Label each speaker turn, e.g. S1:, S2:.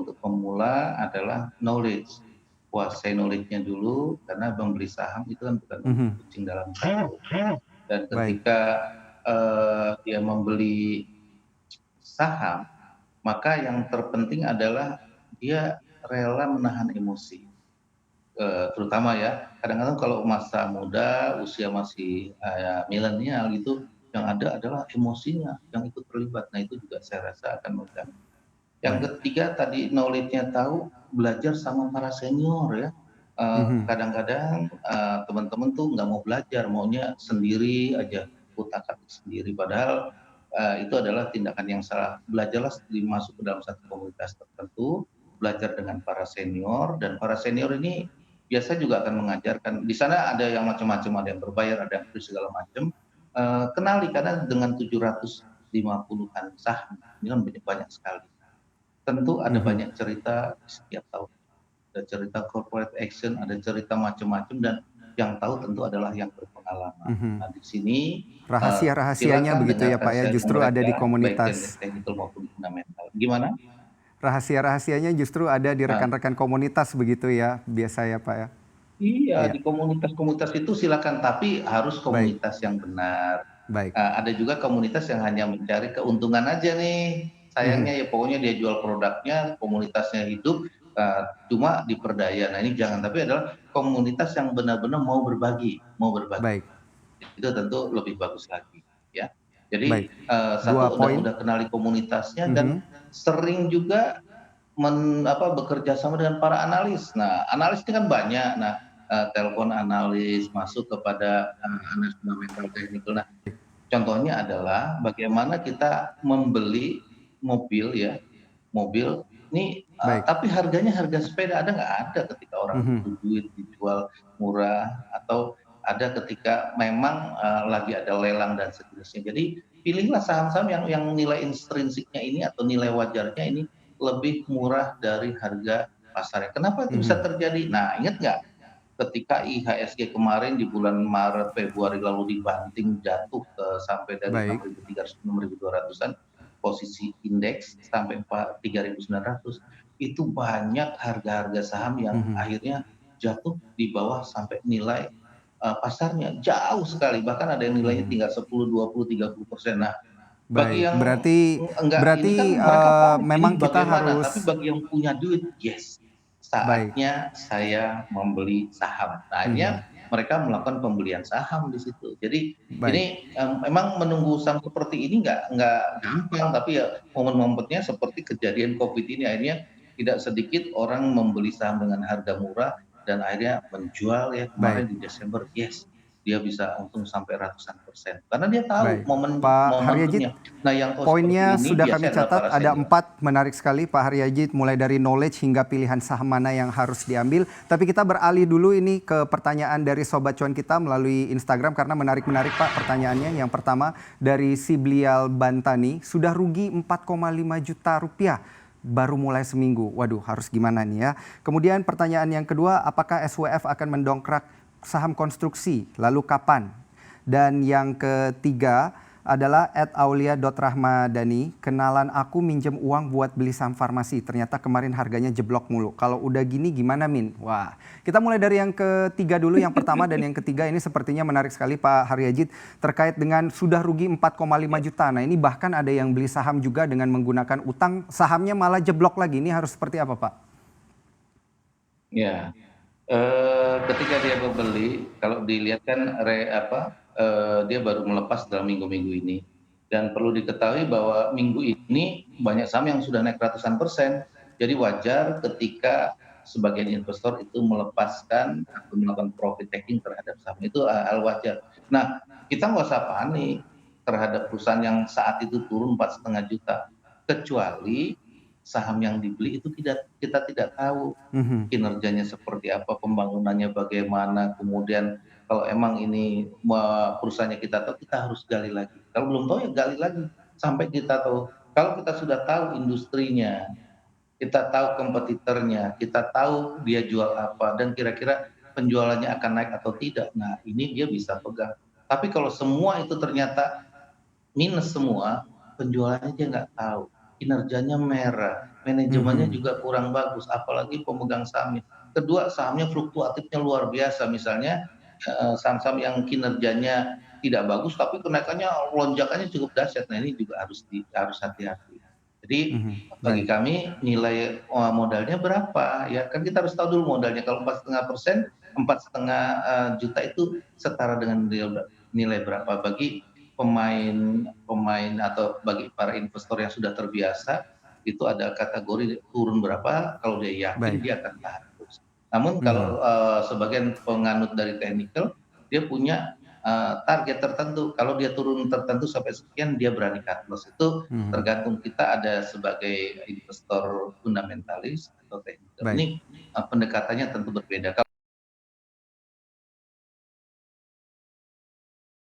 S1: untuk pemula adalah knowledge. Kuasai knowledge-nya dulu, karena membeli saham itu kan bukan
S2: Mhm.
S1: kucing dalam karung. Dan
S2: Baik.
S1: ketika dia membeli saham, maka yang terpenting adalah dia rela menahan emosi. Terutama ya, kadang-kadang kalau masa muda, usia masih milenial gitu, yang ada adalah emosinya yang ikut terlibat. Nah itu juga saya rasa akan mengganggu. Yang
S2: Baik.
S1: ketiga tadi knowledge-nya tahu, belajar sama para senior ya.
S2: Mhm.
S1: Kadang-kadang teman-teman tuh nggak mau belajar, maunya sendiri aja, utak-atik sendiri. Padahal itu adalah tindakan yang salah. Belajarlah masuk ke dalam satu komunitas tertentu, belajar dengan para senior, dan para senior ini biasa juga akan mengajarkan. Di sana ada yang macam-macam, ada yang berbayar, ada yang free segala macam. Kenali karena dengan 750-an saham, ini kan banyak sekali. Tentu ada
S2: Mhm.
S1: banyak cerita di setiap tahun. Ada cerita corporate action, ada cerita macam-macam, dan yang tahu tentu adalah yang berpengalaman.
S2: Mhm.
S1: Nah di sini
S2: Rahasia-rahasianya
S1: silakan
S2: begitu ya
S1: dengarkan
S2: Pak ya,
S1: sharing
S2: justru ada di
S1: mereka, baik
S2: komunitas.
S1: technical maupun fundamental. Gimana?
S2: Rahasia-rahasianya justru ada di
S1: Nah,
S2: rekan-rekan komunitas begitu ya, biasa ya Pak ya?
S1: iya,
S2: Iya.
S1: di komunitas-komunitas itu silakan, tapi harus
S2: Baik.
S1: komunitas yang benar.
S2: Baik.
S1: Ada juga komunitas yang hanya mencari keuntungan aja nih.
S2: Mhm.
S1: Sayangnya ya pokoknya dia jual produknya, komunitasnya hidup, cuma diperdaya. Nah ini jangan, tapi adalah komunitas yang benar-benar mau berbagi, mau berbagi.
S2: Baik.
S1: Itu tentu lebih bagus lagi, ya. Jadi,
S2: Baik. 2
S1: satu
S2: poin.
S1: udah kenali komunitasnya, dan
S2: Mhm.
S1: sering juga bekerja sama dengan para analis. Nah, analis ini kan banyak. Nah, telepon analis, masuk kepada analis fundamental teknikal. Nah, contohnya adalah bagaimana kita membeli mobil ya, mobil ini,
S2: Baik.
S1: tapi harganya harga sepeda, ada nggak? Ada ketika orang
S2: Mhm.
S1: butuh duit dijual murah, atau ada ketika memang lagi ada lelang dan seterusnya. Jadi pilihlah saham-saham yang nilai intrinsiknya ini atau nilai wajarnya ini lebih murah dari harga pasarnya. Kenapa itu bisa
S2: Mhm.
S1: terjadi? Nah, ingat nggak ketika IHSG kemarin di bulan Maret, Februari lalu dibanting jatuh sampai dari
S2: Baik.
S1: 6.300 ke 6.200-an, posisi indeks sampai 3.900, itu banyak harga-harga saham yang
S2: Mhm.
S1: akhirnya jatuh di bawah sampai nilai pasarnya jauh sekali, bahkan ada yang nilainya
S2: Mhm.
S1: tinggal 10, 20, 30%. Nah, bagi
S2: Baik,
S1: yang
S2: berarti
S1: enggak ini kan
S2: berarti,
S1: mereka panik,
S2: memang
S1: ini
S2: kita
S1: bagaimana, tapi
S2: harus.
S1: bagi yang punya duit, yes,
S2: Baik.
S1: saatnya saya membeli saham. Nah,
S2: Mhm.
S1: akhirnya mereka melakukan pembelian saham di situ. Jadi
S2: Baik.
S1: ini, memang menunggu saham seperti ini nggak gampang, tapi ya momen-momennya seperti kejadian Covid ini, akhirnya tidak sedikit orang membeli saham dengan harga murah dan akhirnya menjual ya
S2: Baik.
S1: kemarin di Desember, yes, dia bisa untung sampai ratusan persen, karena dia tahu
S2: Baik. Pak Haryadit,
S1: momentumnya. Nah, yang tahu seperti
S2: poinnya
S1: ini
S2: sudah kami
S1: biasanya adalah
S2: catat
S1: para
S2: ada
S1: senior.
S2: 4, menarik sekali Pak Haryadit, mulai dari knowledge hingga pilihan saham mana yang harus diambil. Tapi kita beralih dulu ini ke pertanyaan dari Sobat Cuan kita melalui Instagram, karena menarik-menarik Pak pertanyaannya. Yang pertama dari Siblial Bantani, sudah rugi 4,5 juta rupiah baru mulai seminggu. Waduh, harus gimana nih ya? Kemudian pertanyaan yang kedua, apakah SWF akan mendongkrak saham konstruksi? Lalu kapan? Dan yang ketiga adalah @aulia.rahmadani, kenalan aku minjem uang buat beli saham farmasi, ternyata kemarin harganya jeblok mulu. Kalau udah gini gimana Min? Wah, kita mulai dari yang ketiga dulu, yang pertama dan yang ketiga ini sepertinya menarik sekali Pak Haryadit, terkait dengan sudah rugi 4,5
S1: Ya.
S2: juta. Nah ini bahkan ada yang beli saham juga dengan menggunakan utang, sahamnya malah jeblok lagi. Ini harus seperti apa Pak?
S1: Ya. Ketika dia membeli, kalau dilihat kan dia baru melepas dalam minggu-minggu ini. Dan perlu diketahui bahwa minggu ini banyak saham yang sudah naik ratusan persen. Jadi wajar ketika sebagian investor itu melepaskan atau melakukan profit taking terhadap saham. Itu hal wajar. Nah, kita nggak usah panik terhadap perusahaan yang saat itu turun 4,5 juta. Kecuali saham yang dibeli itu kita tidak tahu
S2: Mhm.
S1: kinerjanya seperti apa, pembangunannya bagaimana, kemudian kalau emang ini perusahaannya kita tahu, kita harus gali lagi. Kalau belum tahu ya gali lagi sampai kita tahu. Kalau kita sudah tahu industrinya, kita tahu kompetitornya, kita tahu dia jual apa dan kira-kira penjualannya akan naik atau tidak. Nah, ini dia bisa pegang. Tapi kalau semua itu ternyata minus semua, penjualannya dia nggak tahu. kinerjanya merah, manajemennya
S2: Mhm.
S1: juga kurang bagus, apalagi pemegang sahamnya. Kedua, sahamnya fluktuatifnya luar biasa, misalnya saham-saham yang kinerjanya tidak bagus, tapi kenaikannya lonjakannya cukup dahsyat. Nah, ini juga harus hati-hati. Jadi
S2: Mhm.
S1: bagi
S2: Baik.
S1: kami nilai modalnya berapa ya, kan kita harus tahu dulu modalnya. Kalau 4,5%, 4,5 juta itu setara dengan nilai berapa bagi pemain pemain atau bagi para investor yang sudah terbiasa. Itu ada kategori turun berapa, kalau dia yakin
S2: Baik.
S1: dia akan tahan terus. Namun
S2: Mhm.
S1: kalau sebagian penganut dari technical, dia punya target tertentu, kalau dia turun tertentu sampai sekian dia berani cut loss. Itu
S2: Mhm.
S1: tergantung kita ada sebagai investor fundamentalis atau technical.
S2: Baik.
S1: Ini pendekatannya tentu berbeda.